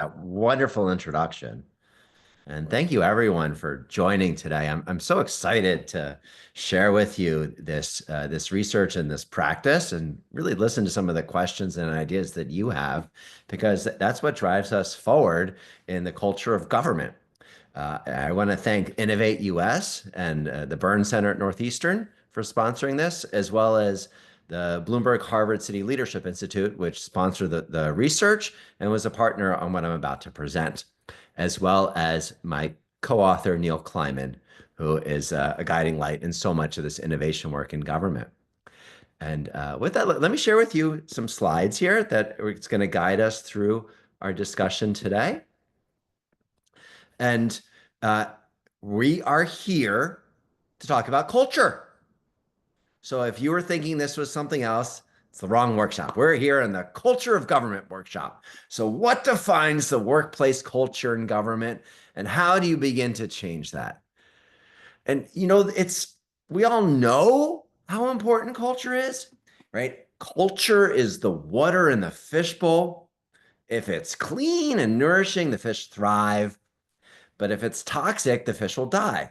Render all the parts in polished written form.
A wonderful introduction. And thank you everyone for joining today. I'm so excited to share with you this research and this practice and really listen to some of the questions and ideas that you have because that's what drives us forward in the culture of government. I want to thank InnovateUS and the Burns Center at Northeastern for sponsoring this, as well as the Bloomberg Harvard City Leadership Institute, which sponsored the research and was a partner on what I'm about to present, as well as my co-author, Neil Kleiman, who is a guiding light in so much of this innovation work in government. And with that, let me share with you some slides here that it's going to guide us through our discussion today. And uh, we are here to talk about culture. So if you were thinking this was something else, it's the wrong workshop. We're here in the culture of government workshop. So what defines the workplace culture in government and how do you begin to change that? And we all know how important culture is, right? Culture is the water in the fishbowl. If it's clean and nourishing, the fish thrive. But if it's toxic, the fish will die.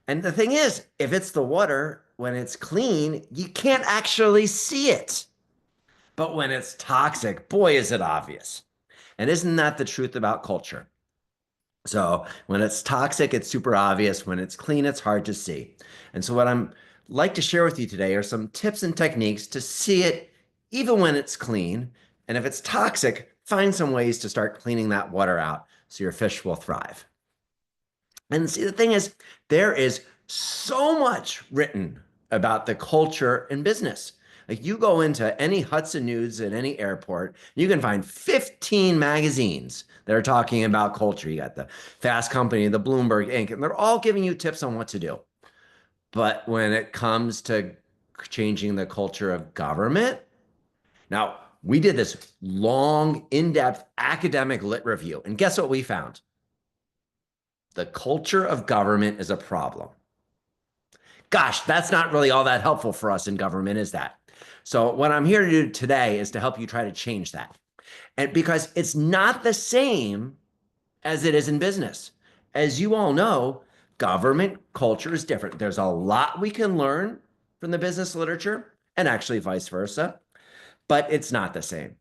And the thing is, if it's the water, when it's clean, you can't actually see it. But when it's toxic, boy, is it obvious. And isn't that the truth about culture? So when it's toxic, it's super obvious. When it's clean, it's hard to see. And so what I'm like to share with you today are some tips and techniques to see it even when it's clean. And if it's toxic, find some ways to start cleaning that water out so your fish will thrive. And see, the thing is, there is so much written about the culture in business. Like you go into any Hudson News at any airport, you can find 15 magazines that are talking about culture. You got the Fast Company, the Bloomberg Inc., and they're all giving you tips on what to do. But when it comes to changing the culture of government, now we did this long, in-depth academic lit review, and guess what we found? The culture of government is a problem. Gosh, that's not really all that helpful for us in government, is that? So what I'm here to do today is to help you try to change that. And because it's not the same as it is in business. As you all know, government culture is different. There's a lot we can learn from the business literature and actually vice versa, but it's not the same.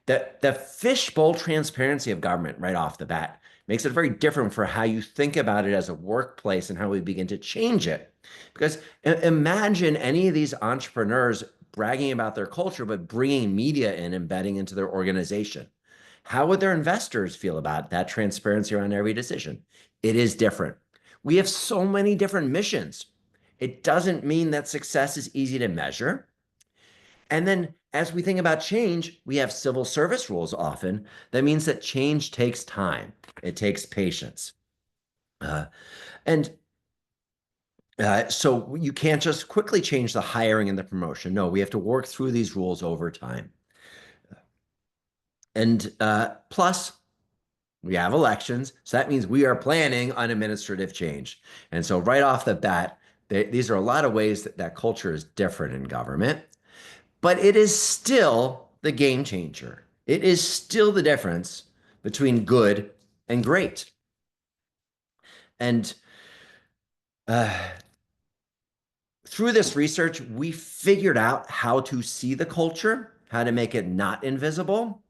The fishbowl transparency of government right off the bat makes it very different for how you think about it as a workplace and how we begin to change it. Because imagine any of these entrepreneurs bragging about their culture, but bringing media in, embedding into their organization. How would their investors feel about that transparency around every decision? It is different. We have so many different missions. It doesn't mean that success is easy to measure. And then as we think about change, we have civil service rules often. That means that change takes time. It takes patience. And so you can't just quickly change the hiring and the promotion. No, we have to work through these rules over time. And plus, we have elections. So that means we are planning on administrative change. And so right off the bat, these are a lot of ways that culture is different in government. But it is still the game changer. It is still the difference between good and great. And through this research, we figured out how to see the culture, how to make it not invisible,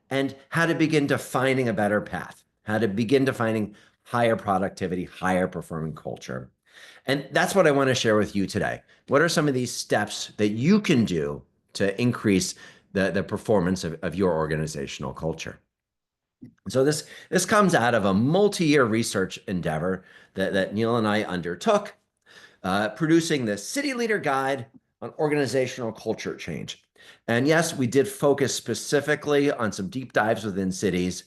and how to begin defining a better path, how to begin defining higher productivity, higher performing culture. And that's what I want to share with you today. What are some of these steps that you can do to increase the performance of your organizational culture? So this comes out of a multi-year research endeavor that Neil and I undertook, producing the City Leader Guide on Organizational Culture Change. And yes, we did focus specifically on some deep dives within cities.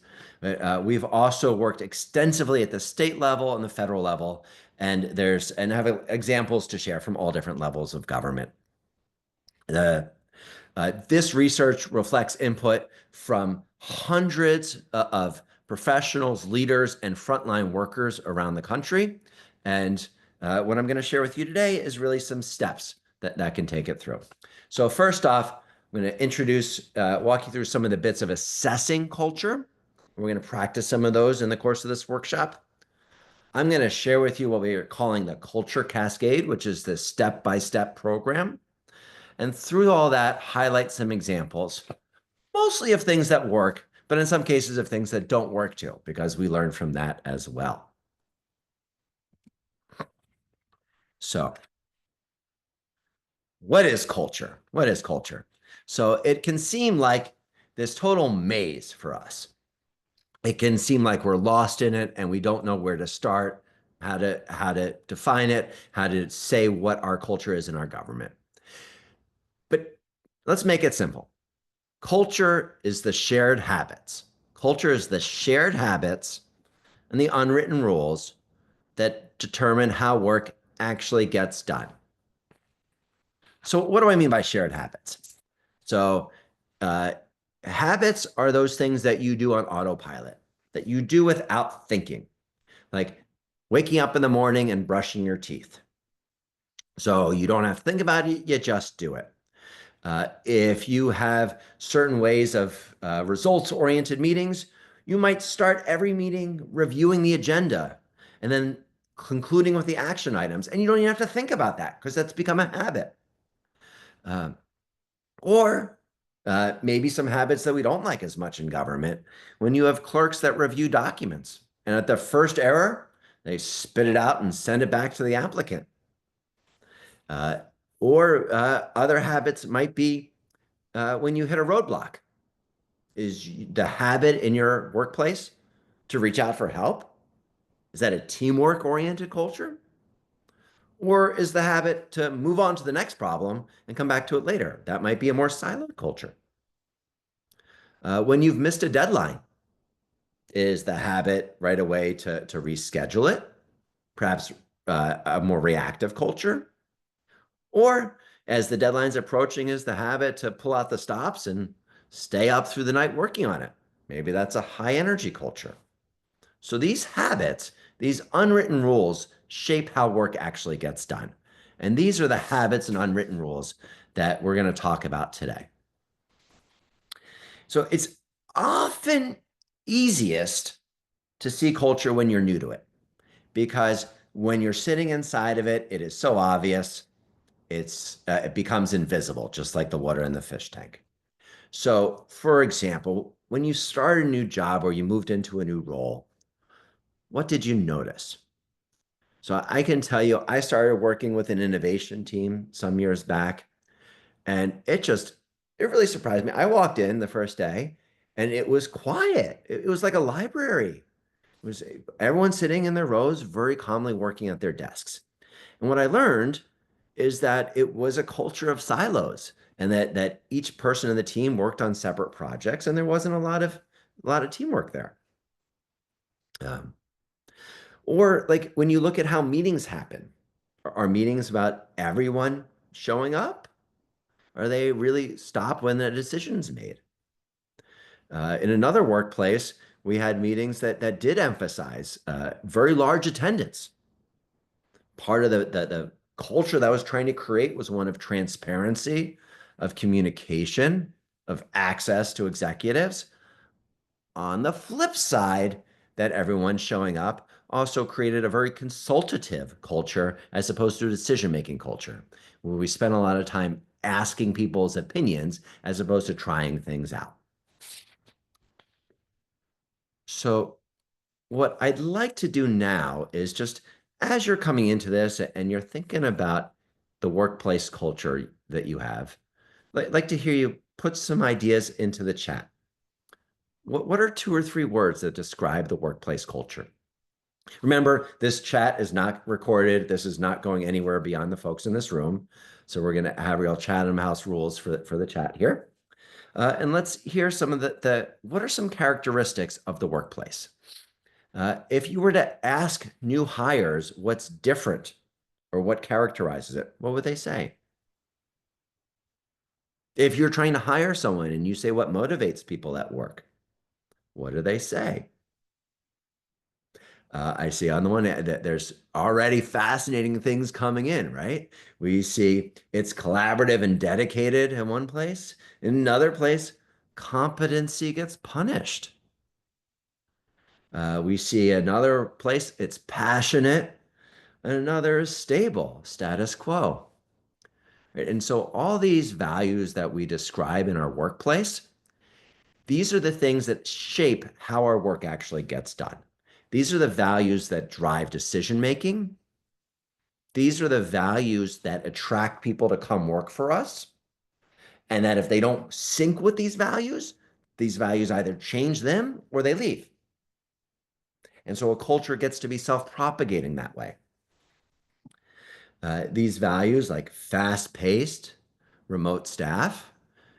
We've also worked extensively at the state level and the federal level, and have examples to share from all different levels of government. This research reflects input from hundreds of professionals, leaders, and frontline workers around the country. And what I'm going to share with you today is really some steps that can take it through. So first off, I'm going to walk you through some of the bits of assessing culture. We're going to practice some of those in the course of this workshop. I'm going to share with you what we are calling the culture cascade, which is the step-by-step program. And through all that, highlight some examples, mostly of things that work, but in some cases of things that don't work too, because we learn from that as well. So what is culture? What is culture? So it can seem like this total maze for us. It can seem like we're lost in it and we don't know where to start, how to define it, how to say what our culture is in our government. But let's make it simple. Culture is the shared habits. Culture is the shared habits and the unwritten rules that determine how work actually gets done. So what do I mean by shared habits? So uh, habits are those things that you do on autopilot, that you do without thinking, like waking up in the morning and brushing your teeth. So you don't have to think about it, you just do it. If you have certain ways of results-oriented meetings, you might start every meeting reviewing the agenda and then concluding with the action items. And you don't even have to think about that because that's become a habit. Um, or maybe some habits that we don't like as much in government. When you have clerks that review documents and at the first error, they spit it out and send it back to the applicant. Uh, or other habits might be when you hit a roadblock. Is the habit in your workplace to reach out for help? Is that a teamwork oriented culture? Or is the habit to move on to the next problem and come back to it later? That might be a more siloed culture. When you've missed a deadline, is the habit right away to reschedule it? Perhaps a more reactive culture? Or as the deadline's approaching, is the habit to pull out the stops and stay up through the night working on it? Maybe that's a high energy culture. So these habits, these unwritten rules, shape how work actually gets done. And these are the habits and unwritten rules that we're going to talk about today. So it's often easiest to see culture when you're new to it, because when you're sitting inside of it, it is so obvious. It becomes invisible, just like the water in the fish tank. So, for example, when you start a new job or you moved into a new role, what did you notice? So I can tell you, I started working with an innovation team some years back, and it really surprised me. I walked in the first day and it was quiet. It was like a library. It was everyone sitting in their rows, very calmly working at their desks. And what I learned is that it was a culture of silos and that each person in the team worked on separate projects and there wasn't a lot of teamwork there. Um, or like when you look at how meetings happen, are meetings about everyone showing up? Are they really stop when the decision's made? In another workplace, we had meetings that did emphasize very large attendance. Part of the culture that I was trying to create was one of transparency, of communication, of access to executives. On the flip side, that everyone showing up also created a very consultative culture as opposed to a decision-making culture, where we spent a lot of time asking people's opinions as opposed to trying things out. So what I'd like to do now is just as you're coming into this and you're thinking about the workplace culture that you have, I'd like to hear you put some ideas into the chat. What are 2 or 3 words that describe the workplace culture? Remember, this chat is not recorded. This is not going anywhere beyond the folks in this room. So we're going to have real Chatham House rules for the chat here. And let's hear some of what are some characteristics of the workplace? If you were to ask new hires what's different or what characterizes it, what would they say? If you're trying to hire someone and you say what motivates people at work, what do they say? I see on the one hand that there's already fascinating things coming in, right? We see it's collaborative and dedicated in one place. In another place, competency gets punished. We see another place, it's passionate, and another is stable, status quo. Right? And so all these values that we describe in our workplace, these are the things that shape how our work actually gets done. These are the values that drive decision making. These are the values that attract people to come work for us. And that if they don't sync with these values either change them or they leave. And so a culture gets to be self-propagating that way. These values, like fast-paced, remote staff,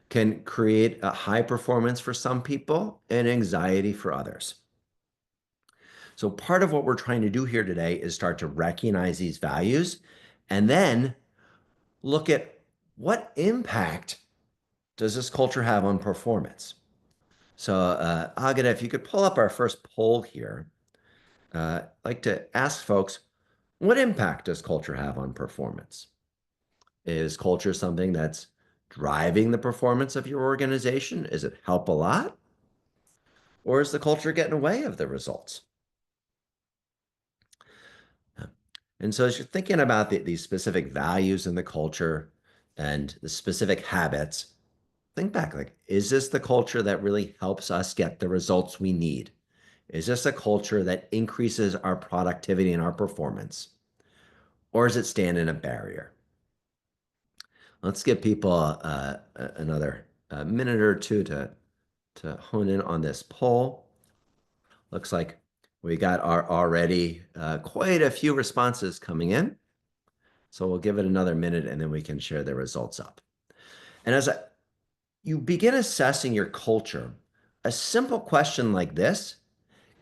can create a high performance for some people and anxiety for others. So part of what we're trying to do here today is start to recognize these values and then look at what impact does this culture have on performance. So Agata, if you could pull up our first poll here, I'd like to ask folks, what impact does culture have on performance? Is culture something that's driving the performance of your organization? Is it help a lot? Or is the culture getting away of the results? And so as you're thinking about these specific values in the culture and the specific habits, think back, like, is this the culture that really helps us get the results we need? Is this a culture that increases our productivity and our performance? Or is it standing a barrier? Let's give people another minute or two to hone in on this poll. Looks like we got our already quite a few responses coming in. So we'll give it another minute and then we can share the results up. And you begin assessing your culture, a simple question like this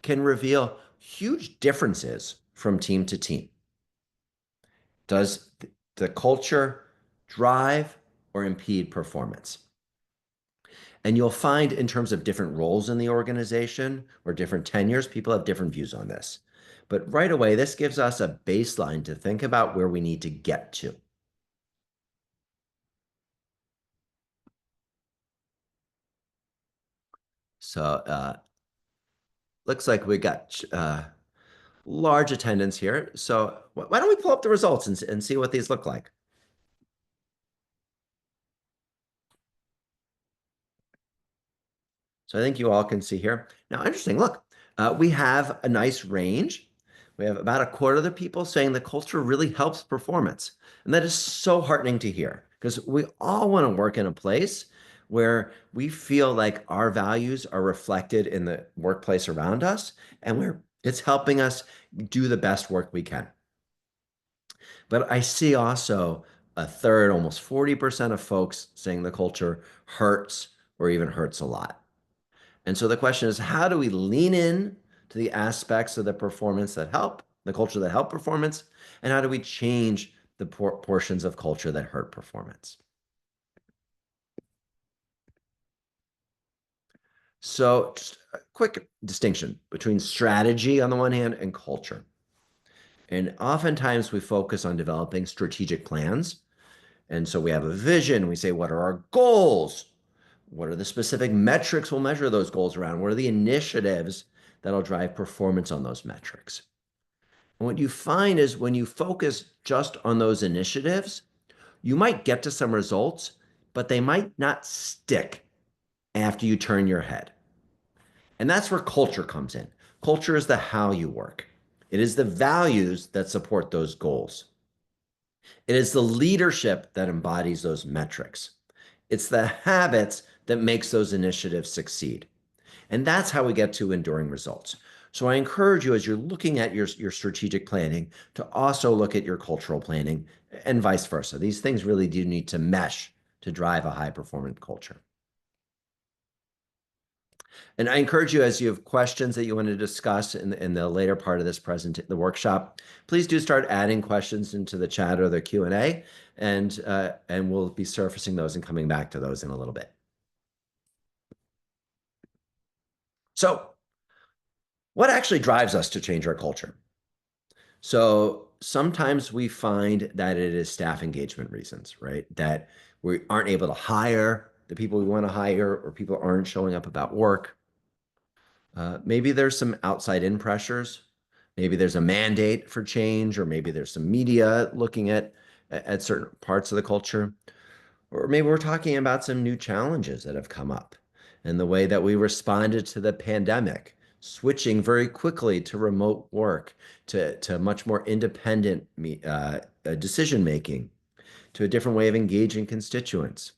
can reveal huge differences from team to team. Does the culture drive or impede performance? And you'll find in terms of different roles in the organization or different tenures, people have different views on this. But right away, this gives us a baseline to think about where we need to get to. So looks like we got large attendance here. So why don't we pull up the results and see what these look like? So I think you all can see here. Now, interesting, look, we have a nice range. We have about a quarter of the people saying the culture really helps performance. And that is so heartening to hear because we all want to work in a place where we feel like our values are reflected in the workplace around us and where it's helping us do the best work we can. But I see also a third, almost 40% of folks saying the culture hurts or even hurts a lot. And so the question is, how do we lean in to the aspects of the performance that help, the culture that help performance, and how do we change the portions of culture that hurt performance? So just a quick distinction between strategy on the one hand and culture. And oftentimes we focus on developing strategic plans. And so we have a vision. We say, what are our goals? What are the specific metrics we'll measure those goals around? What are the initiatives that'll drive performance on those metrics? And what you find is when you focus just on those initiatives, you might get to some results, but they might not stick after you turn your head. And that's where culture comes in. Culture is the how you work. It is the values that support those goals. It is the leadership that embodies those metrics. It's the habits that makes those initiatives succeed. And that's how we get to enduring results. So I encourage you as you're looking at your strategic planning to also look at your cultural planning and vice versa. These things really do need to mesh to drive a high performance culture. And I encourage you as you have questions that you want to discuss in the later part of this the workshop, please do start adding questions into the chat or the Q&A and we'll be surfacing those and coming back to those in a little bit. So what actually drives us to change our culture? So sometimes we find that it is staff engagement reasons, right? That we aren't able to hire the people we want to hire or people aren't showing up about work. Maybe there's some outside in pressures. Maybe there's a mandate for change, or maybe there's some media looking at certain parts of the culture. Or maybe we're talking about some new challenges that have come up and the way that we responded to the pandemic, switching very quickly to remote work, to much more independent decision making, to a different way of engaging constituents.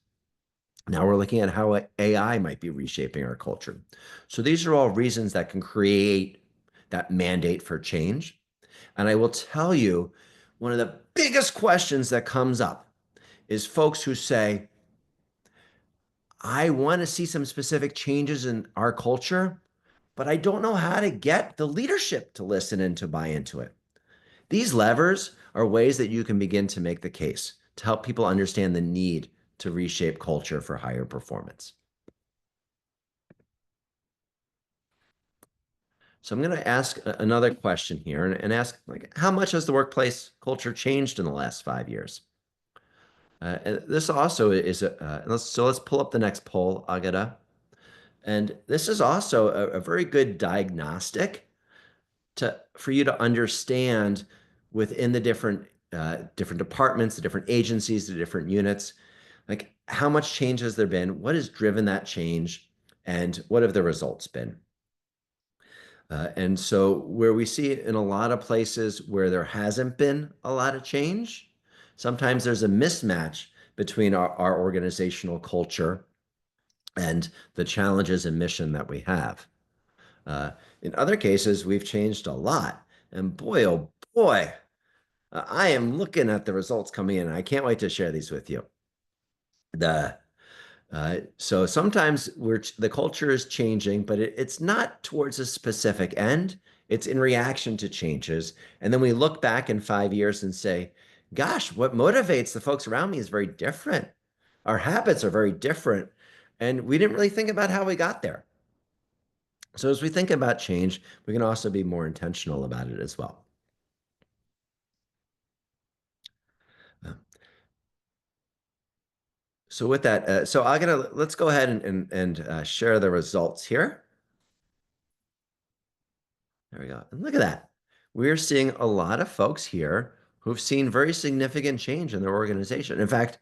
Now we're looking at how AI might be reshaping our culture. So these are all reasons that can create that mandate for change. And I will tell you, one of the biggest questions that comes up is folks who say, I want to see some specific changes in our culture, but I don't know how to get the leadership to listen and to buy into it. These levers are ways that you can begin to make the case to help people understand the need to reshape culture for higher performance. So I'm going to ask another question here and ask, like, how much has the workplace culture changed in the last 5 years? And this also is let's pull up the next poll, Agata. And this is also a very good diagnostic for you to understand within the different departments, the different agencies, the different units, like how much change has there been? What has driven that change? And what have the results been? And so where we see it in a lot of places where there hasn't been a lot of change, sometimes there's a mismatch between our organizational culture and the challenges and mission that we have. Uh, in other cases, we've changed a lot. And boy, oh boy, I am looking at the results coming in. And I can't wait to share these with you. So sometimes the culture is changing, but it's not towards a specific end. It's in reaction to changes. And then we look back in 5 years and say, gosh, what motivates the folks around me is very different. Our habits are very different. And we didn't really think about how we got there. So as we think about change, we can also be more intentional about it as well. Uh, So with that, let's go ahead and share the results here. There we go. And look at that. We're seeing a lot of folks here who've seen very significant change in their organization. In fact,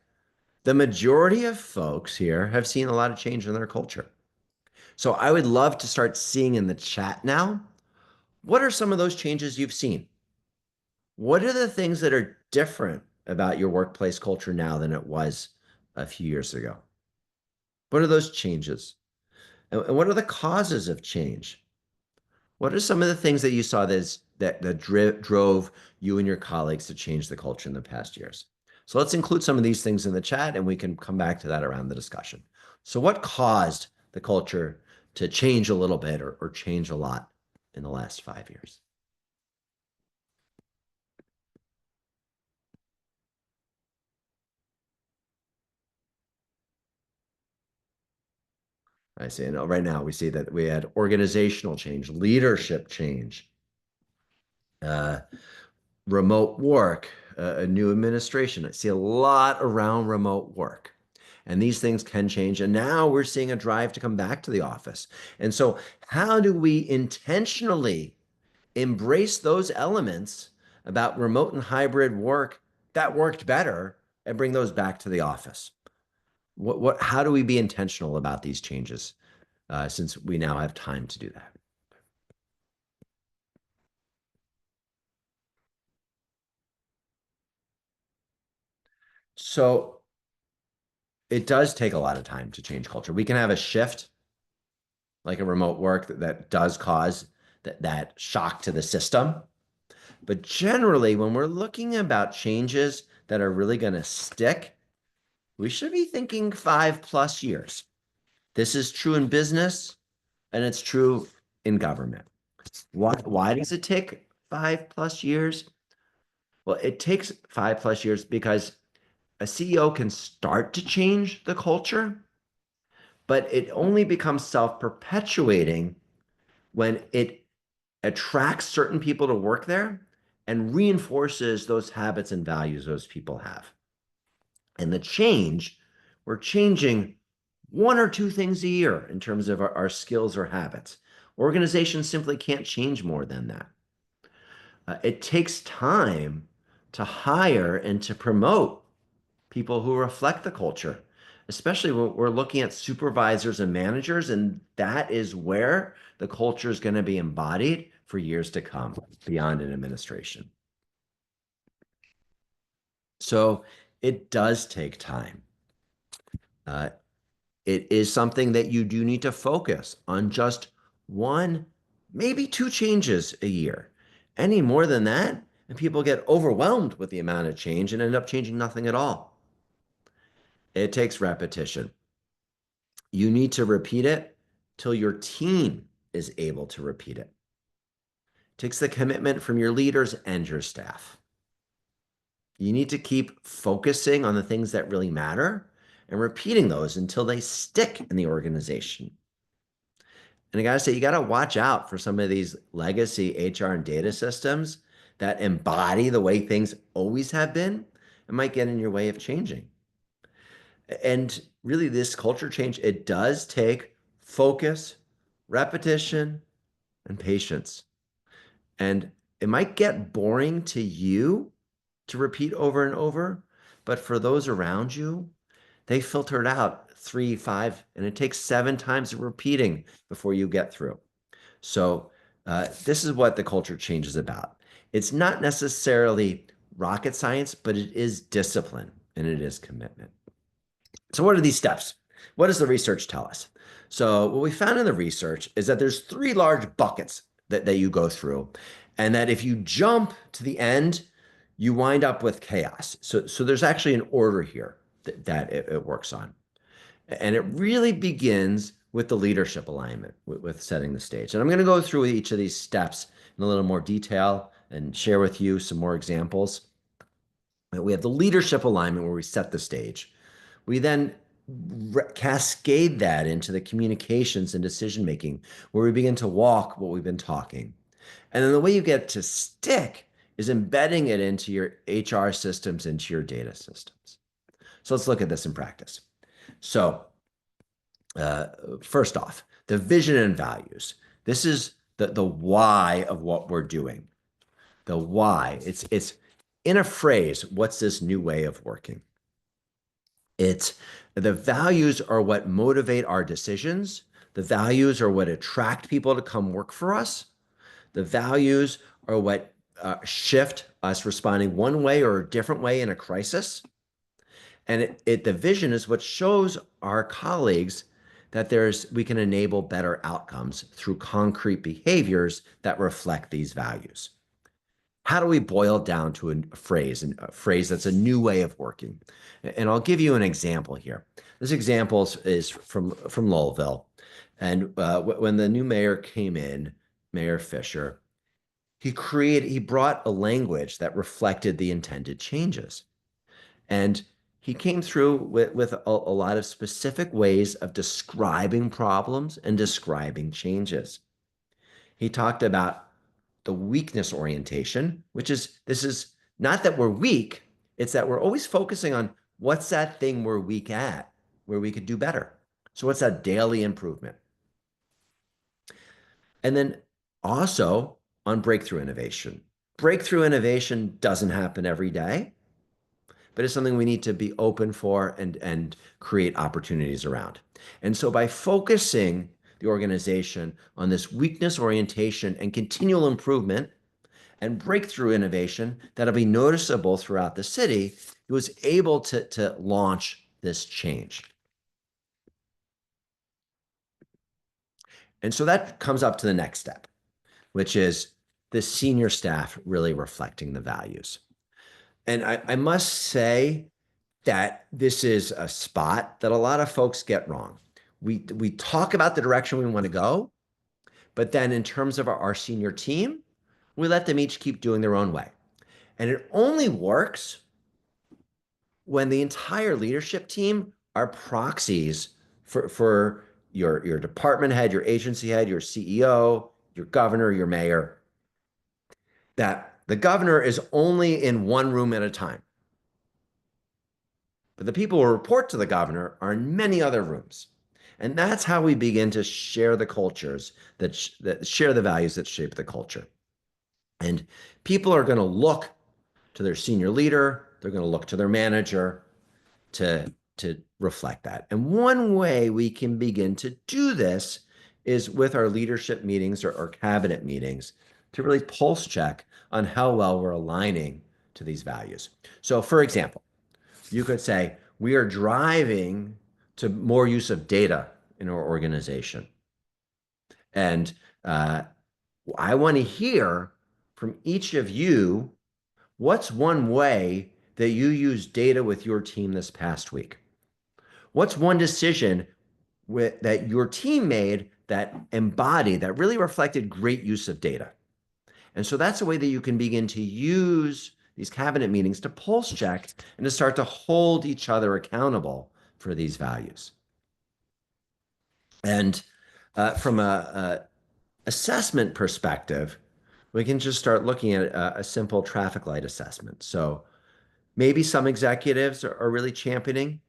the majority of folks here have seen a lot of change in their culture. So I would love to start seeing in the chat now, what are some of those changes you've seen? What are the things that are different about your workplace culture now than it was a few years ago? What are those changes? And what are the causes of change? What are some of the things that you saw that drove you and your colleagues to change the culture in the past years? So let's include some of these things in the chat and we can come back to that around the discussion. So what caused the culture to change a little bit or change a lot in the last 5 years? I see. And right now we see that we had organizational change, leadership change, uh, remote work, a new administration. I see a lot around remote work. And these things can change. And now we're seeing a drive to come back to the office. And so, how do we intentionally embrace those elements about remote and hybrid work that worked better and bring those back to the office? How do we be intentional about these changes since we now have time to do that? So, it does take a lot of time to change culture. We can have a shift, like a remote work, that does cause that shock to the system. But generally, when we're looking about changes that are really going to stick, we should be thinking 5+ years. This is true in business and it's true in government. Why does it take 5+ years? Well, it takes 5+ years because a CEO can start to change the culture, but it only becomes self-perpetuating when it attracts certain people to work there and reinforces those habits and values those people have. And the change, we're changing one or two things a year in terms of our skills or habits. Organizations simply can't change more than that. It takes time to hire and to promote people who reflect the culture, especially when we're looking at supervisors and managers, and that is where the culture is going to be embodied for years to come beyond an administration. So it does take time. Uh, it is something that you do need to focus on just one, maybe two changes a year. Any more than that, and people get overwhelmed with the amount of change and end up changing nothing at all. It takes repetition. You need to repeat it till your team is able to repeat it. It takes the commitment from your leaders and your staff. You need to keep focusing on the things that really matter and repeating those until they stick in the organization. And I got to say, you got to watch out for some of these legacy HR and data systems that embody the way things always have been. It might get in your way of changing. And really, this culture change, it does take focus, repetition, and patience. And it might get boring to you to repeat over and over, but for those around you, they filter it out 3, 5, and it takes 7 times of repeating before you get through. So this is what the culture change is about. It's not necessarily rocket science, but it is discipline and it is commitment. So what are these steps? What does the research tell us? So what we found in the research is that there's 3 large buckets that you go through, and that if you jump to the end, you wind up with chaos. So there's actually an order here that it works on. And it really begins with the leadership alignment, with setting the stage. And I'm going to go through each of these steps in a little more detail and share with you some more examples. We have the leadership alignment where we set the stage. We then cascade that into the communications and decision making, where we begin to walk what we've been talking. And then the way you get to stick is embedding it into your HR systems, into your data systems. So let's look at this in practice. So first off, the vision and values. This is the why of what we're doing. The why. It's in a phrase, what's this new way of working? It's the values are what motivate our decisions. The values are what attract people to come work for us. The values are what shift us responding one way or a different way in a crisis. And the vision is what shows our colleagues that we can enable better outcomes through concrete behaviors that reflect these values. How do we boil it down to a phrase that's a new way of working? And I'll give you an example here. This example is from Louisville. And when the new mayor came in, Mayor Fisher, he brought a language that reflected the intended changes. And he came through with a lot of specific ways of describing problems and describing changes. He talked about the weakness orientation, this is not that we're weak, it's that we're always focusing on what's that thing we're weak at, where we could do better. So what's that daily improvement? And then also on breakthrough innovation. Breakthrough innovation doesn't happen every day, but it's something we need to be open for and create opportunities around. And so by focusing the organization on this weakness orientation and continual improvement and breakthrough innovation that'll be noticeable throughout the city, he was able to launch this change. And so that comes up to the next step, which is the senior staff really reflecting the values. And I must say that this is a spot that a lot of folks get wrong. We talk about the direction we want to go, but then in terms of our senior team, we let them each keep doing their own way. And it only works when the entire leadership team are proxies for your department head, your agency head, your CEO, your governor, your mayor, that the governor is only in one room at a time. But the people who report to the governor are in many other rooms. And that's how we begin to share the cultures that share the values that shape the culture. And people are going to look to their senior leader, they're going to look to their manager to reflect that. And one way we can begin to do this is with our leadership meetings or cabinet meetings to really pulse check on how well we're aligning to these values. So, for example, you could say, we are driving to more use of data in our organization. And I want to hear from each of you, what's one way that you use data with your team this past week? What's one decision that your team made that embodied, that really reflected great use of data? And so that's a way that you can begin to use these cabinet meetings to pulse check and to start to hold each other accountable for these values. And from a assessment perspective, we can just start looking at a simple traffic light assessment. So maybe some executives are really championing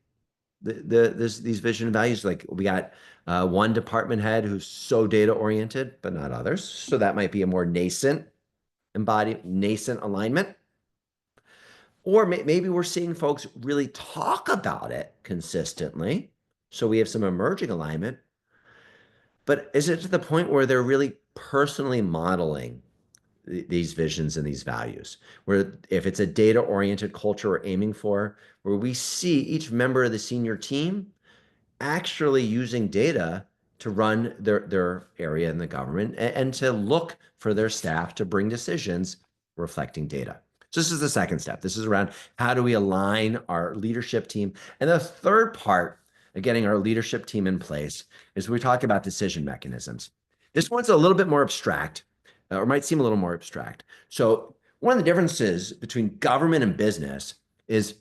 these vision and values. Like we got one department head who's so data oriented, but not others. So that might be a more nascent nascent alignment. Or maybe we're seeing folks really talk about it consistently. So we have some emerging alignment. But is it to the point where they're really personally modeling these visions and these values? Where if it's a data-oriented culture we're aiming for, where we see each member of the senior team actually using data to run their area in the government and to look for their staff to bring decisions reflecting data. So this is the second step. This is around how do we align our leadership team. And the third part of getting our leadership team in place is we talk about decision mechanisms. This one's a little bit more abstract, or might seem a little more abstract. So one of the differences between government and business is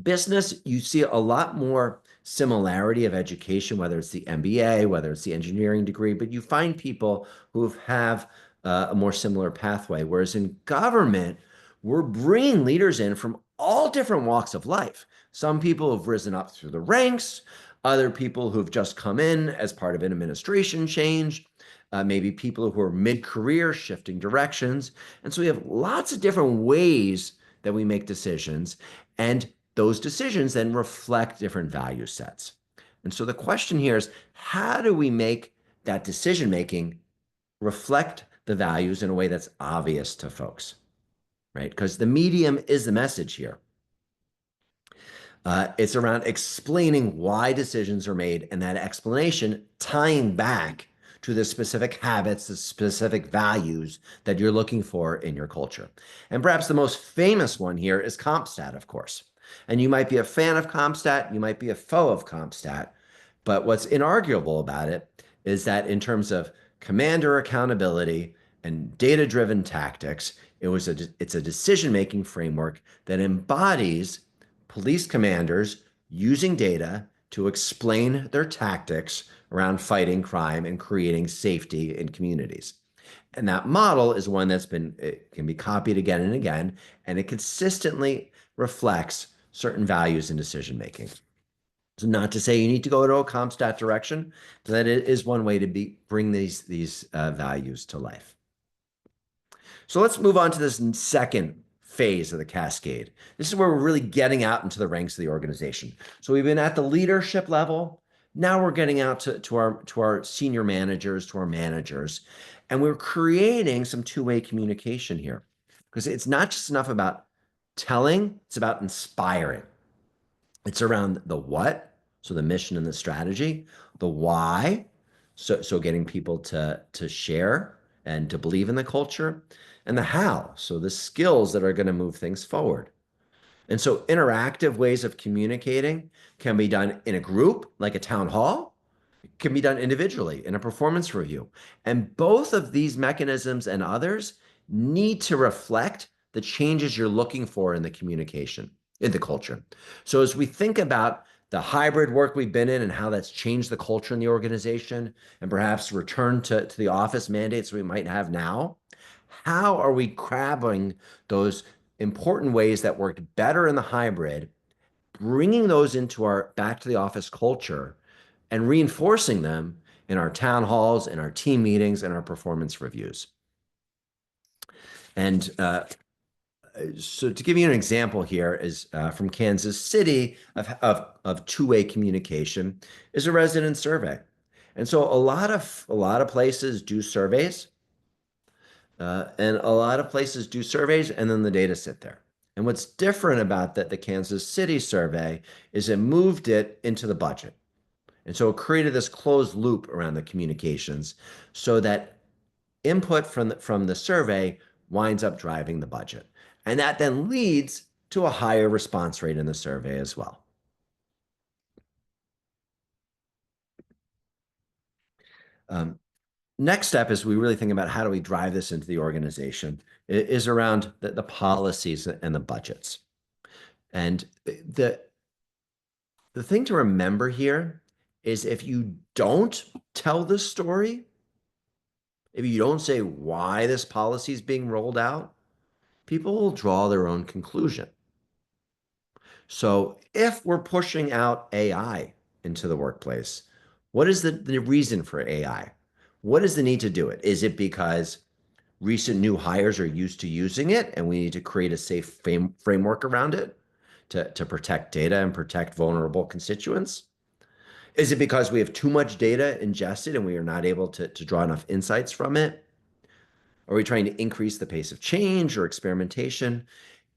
business, you see a lot more similarity of education, whether it's the MBA, whether it's the engineering degree, but you find people who have a more similar pathway. Whereas in government, we're bringing leaders in from all different walks of life. Some people have risen up through the ranks, other people who've just come in as part of an administration change, maybe people who are mid-career shifting directions. And so we have lots of different ways that we make decisions. And those decisions then reflect different value sets. And so the question here is, how do we make that decision making reflect the values in a way that's obvious to folks, right? Because the medium is the message here. It's around explaining why decisions are made and that explanation tying back to the specific habits, the specific values that you're looking for in your culture. And perhaps the most famous one here is CompStat, of course. And you might be a fan of CompStat, you might be a foe of CompStat, but what's inarguable about it is that in terms of commander accountability and data-driven tactics, it's a decision-making framework that embodies police commanders using data to explain their tactics around fighting crime and creating safety in communities. And that model is one it can be copied again and again, and it consistently reflects certain values in decision making. So not to say you need to go to a CompStat direction, but that it is one way to bring these values to life. So let's move on to this second phase of the cascade. This is where we're really getting out into the ranks of the organization. So we've been at the leadership level. Now we're getting out to our senior managers, to our managers, and we're creating some two-way communication here, because it's not just enough about telling, it's about inspiring. It's around the what, so the mission and the strategy, the why, so getting people to share and to believe in the culture, and the how, so the skills that are going to move things forward. And so interactive ways of communicating can be done in a group, like a town hall. It can be done individually in a performance review. And both of these mechanisms and others need to reflect the changes you're looking for in the communication, in the culture. So as we think about the hybrid work we've been in and how that's changed the culture in the organization, and perhaps return to the office mandates we might have now, how are we grabbing those important ways that worked better in the hybrid, bringing those into our back to the office culture, and reinforcing them in our town halls, in our team meetings, and our performance reviews. And so to give you an example here is from Kansas City of two-way communication is a resident survey. And so a lot of places do surveys, and a lot of places do surveys, and then the data sit there. And what's different about the Kansas City survey is it moved it into the budget. And so it created this closed loop around the communications so that input from the survey winds up driving the budget. And that then leads to a higher response rate in the survey as well. Next step is we really think about how do we drive this into the organization is around the policies and the budgets. And the thing to remember here is if you don't tell the story, if you don't say why this policy is being rolled out, people will draw their own conclusion. So if we're pushing out AI into the workplace, what is the reason for AI? What is the need to do it? Is it because recent new hires are used to using it and we need to create a safe framework around it to protect data and protect vulnerable constituents? Is it because we have too much data ingested and we are not able to draw enough insights from it? Are we trying to increase the pace of change or experimentation?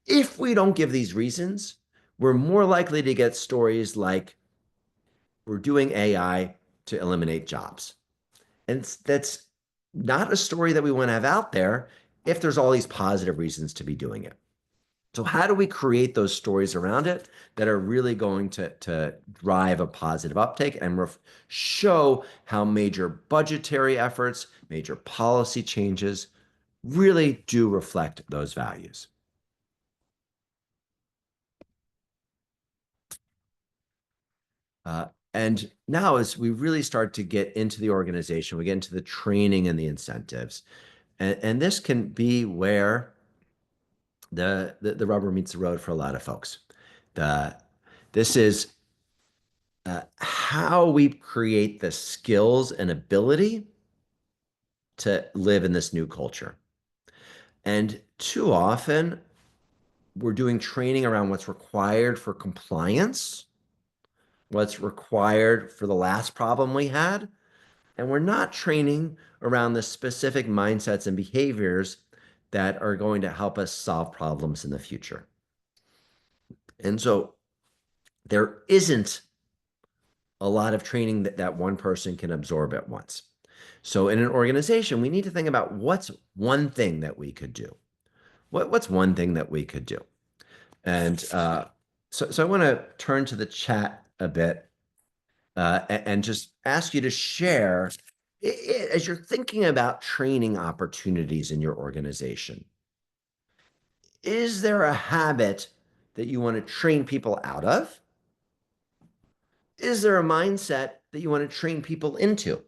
If we don't give these reasons, we're more likely to get stories like we're doing AI to eliminate jobs. And that's not a story that we want to have out there if there's all these positive reasons to be doing it. So how do we create those stories around it that are really going to drive a positive uptake and show how major budgetary efforts, major policy changes really do reflect those values? And now, as we really start to get into the organization, we get into the training and the incentives. And this can be where the rubber meets the road for a lot of folks. This is how we create the skills and ability to live in this new culture. And too often, we're doing training around what's required for compliance, what's required for the last problem we had, and we're not training around the specific mindsets and behaviors that are going to help us solve problems in the future. And so there isn't a lot of training that one person can absorb at once. So in an organization, we need to think about what's one thing that we could do. What's one thing that we could do? And so I want to turn to the chat a bit and just ask you to share as you're thinking about training opportunities in your organization. Is there a habit that you want to train people out of? Is there a mindset that you want to train people into?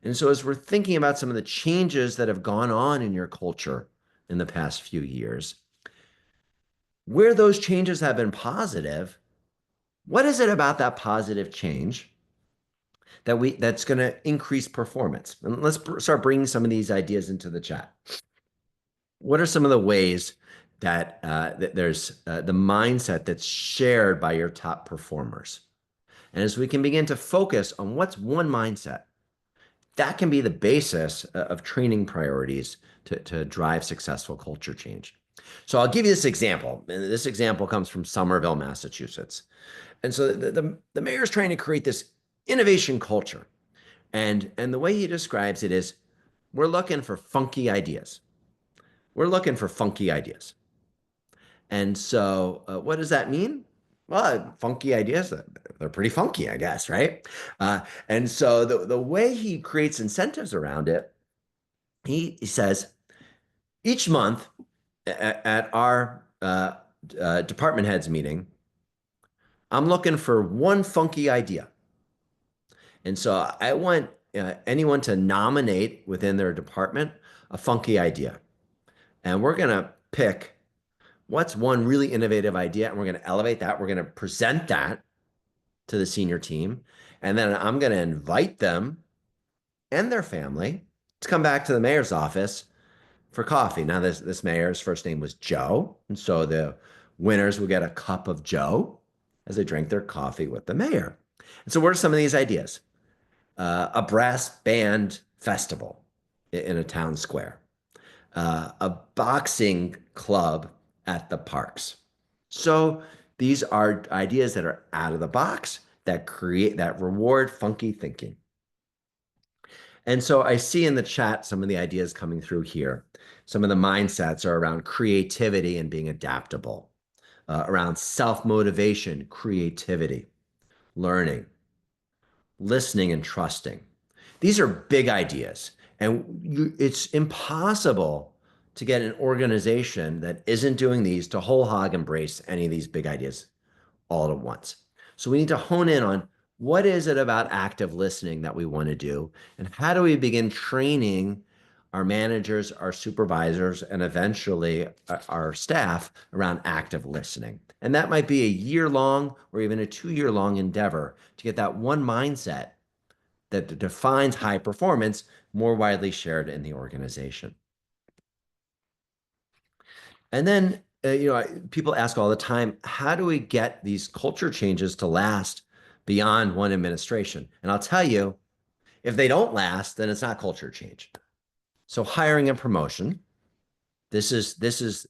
And so as we're thinking about some of the changes that have gone on in your culture in the past few years, where those changes have been positive, what is it about that positive change that's going to increase performance? And let's start bringing some of these ideas into the chat. What are some of the ways that there's the mindset that's shared by your top performers? And as we can begin to focus on what's one mindset, that can be the basis of training priorities to drive successful culture change. So I'll give you this example. And this example comes from Somerville, Massachusetts. And so the mayor is trying to create this innovation culture. And the way he describes it is, we're looking for funky ideas. We're looking for funky ideas. And so what does that mean? Well, funky ideas, they're pretty funky, I guess, right? And so the way he creates incentives around it, he says, each month at our department heads meeting, I'm looking for one funky idea. And so I want anyone to nominate within their department a funky idea. And we're going to pick what's one really innovative idea, and we're going to elevate that. We're going to present that to the senior team. And then I'm going to invite them and their family to come back to the mayor's office for coffee. Now, this mayor's first name was Joe. And so the winners will get a cup of Joe as they drink their coffee with the mayor. And so, what are some of these ideas? A brass band festival in a town square, a boxing club at the parks. So, these are ideas that are out of the box that create that reward funky thinking. And so I see in the chat some of the ideas coming through here. Some of the mindsets are around creativity and being adaptable, around self-motivation, creativity, learning, listening, and trusting. These are big ideas, and it's impossible to get an organization that isn't doing these to whole hog embrace any of these big ideas all at once. So we need to hone in on what is it about active listening that we want to do, and how do we begin training our managers, our supervisors, and eventually our staff around active listening. And that might be a year-long or even a 2-year-long endeavor to get that one mindset that defines high performance more widely shared in the organization. And then, people ask all the time, how do we get these culture changes to last beyond one administration? And I'll tell you, if they don't last, then it's not culture change. So hiring and promotion, this is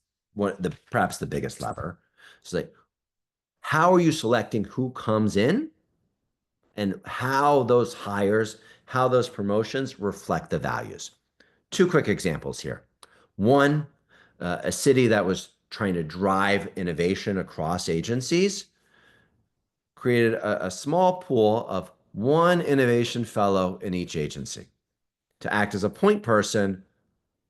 perhaps the biggest lever. So like, how are you selecting who comes in and how those hires, how those promotions reflect the values? Two quick examples here. One, a city that was trying to drive innovation across agencies created a small pool of one innovation fellow in each agency to act as a point person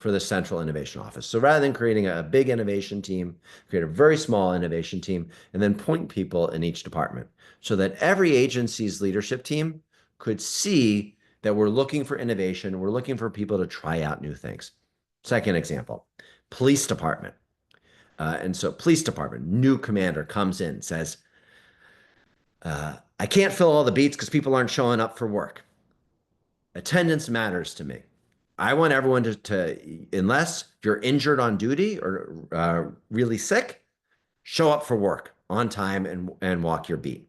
for the central innovation office. So rather than creating a big innovation team, create a very small innovation team and then point people in each department so that every agency's leadership team could see that we're looking for innovation, we're looking for people to try out new things. Second example, police department. And so police department, new commander comes in, says, I can't fill all the beats because people aren't showing up for work. Attendance matters to me. I want everyone to unless you're injured on duty or really sick, show up for work on time and walk your beat.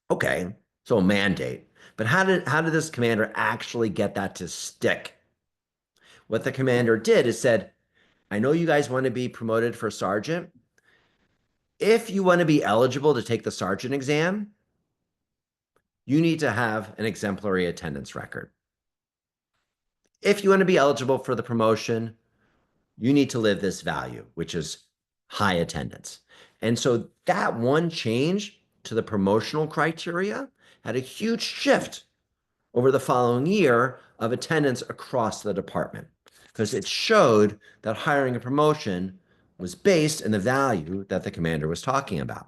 Okay, so a mandate. But how did this commander actually get that to stick? What the commander did is said, I know you guys want to be promoted for sergeant. If you want to be eligible to take the sergeant exam, you need to have an exemplary attendance record. If you want to be eligible for the promotion, you need to live this value, which is high attendance. And so that one change to the promotional criteria had a huge shift over the following year of attendance across the department because it showed that hiring and promotion was based in the value that the commander was talking about.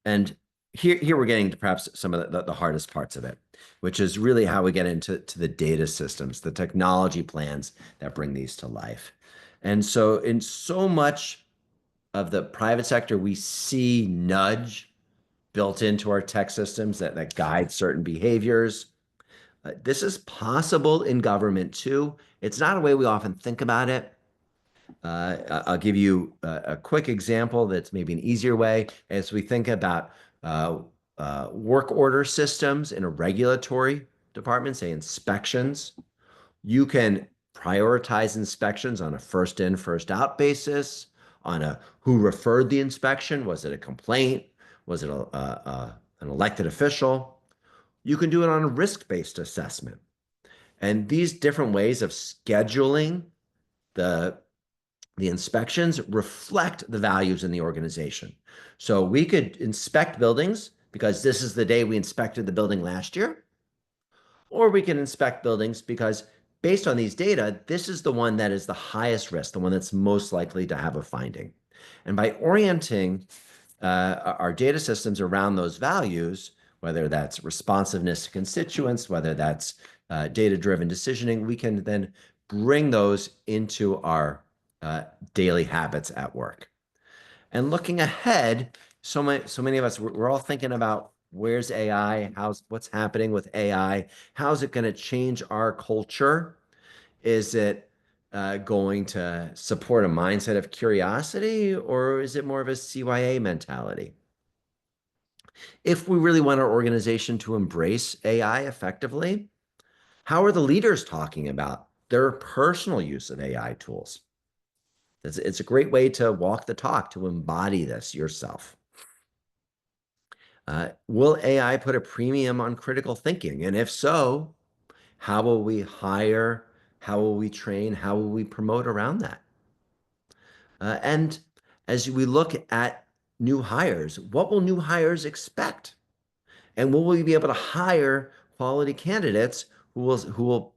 And here we're getting to perhaps some of the hardest parts of it, which is really how we get into the data systems, the technology plans that bring these to life. And so in so much of the private sector, we see nudge built into our tech systems that guide certain behaviors. This is possible in government too. It's not a way we often think about it. I'll give you a quick example that's maybe an easier way as we think about work order systems in a regulatory department, say inspections. You can prioritize inspections on a first in, first out basis, on a who referred the inspection. Was it a complaint? Was it an elected official? You can do it on a risk-based assessment. And these different ways of scheduling the inspections reflect the values in the organization. So we could inspect buildings because this is the day we inspected the building last year, or we can inspect buildings because based on these data, this is the one that is the highest risk, the one that's most likely to have a finding. And by orienting our data systems around those values, whether that's responsiveness to constituents, whether that's data-driven decisioning, we can then bring those into our daily habits at work. And looking ahead, So many of us, we're all thinking about where's AI, what's happening with AI, how's it going to change our culture? Is it going to support a mindset of curiosity, or is it more of a CYA mentality? If we really want our organization to embrace AI effectively, how are the leaders talking about their personal use of AI tools? It's a great way to walk the talk, to embody this yourself. Will AI put a premium on critical thinking? And if so, how will we hire? How will we train? How will we promote around that? And as we look at new hires, what will new hires expect? And will we be able to hire quality candidates who will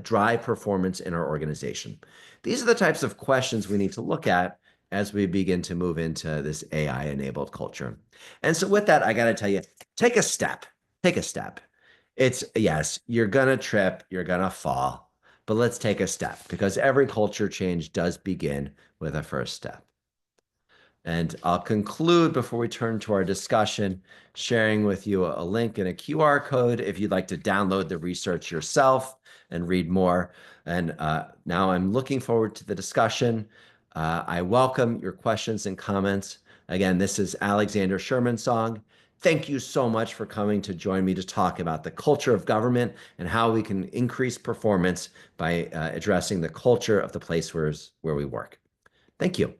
drive performance in our organization? These are the types of questions we need to look at as we begin to move into this AI-enabled culture. And so with that, I got to tell you, take a step. Take a step. It's yes, you're gonna trip, you're gonna fall, but let's take a step because every culture change does begin with a first step. And I'll conclude before we turn to our discussion, sharing with you a link and a QR code if you'd like to download the research yourself and read more. And now I'm looking forward to the discussion. I welcome your questions and comments. Again, this is Alexander Shermansong. Thank you so much for coming to join me to talk about the culture of government and how we can increase performance by addressing the culture of the place where we work. Thank you.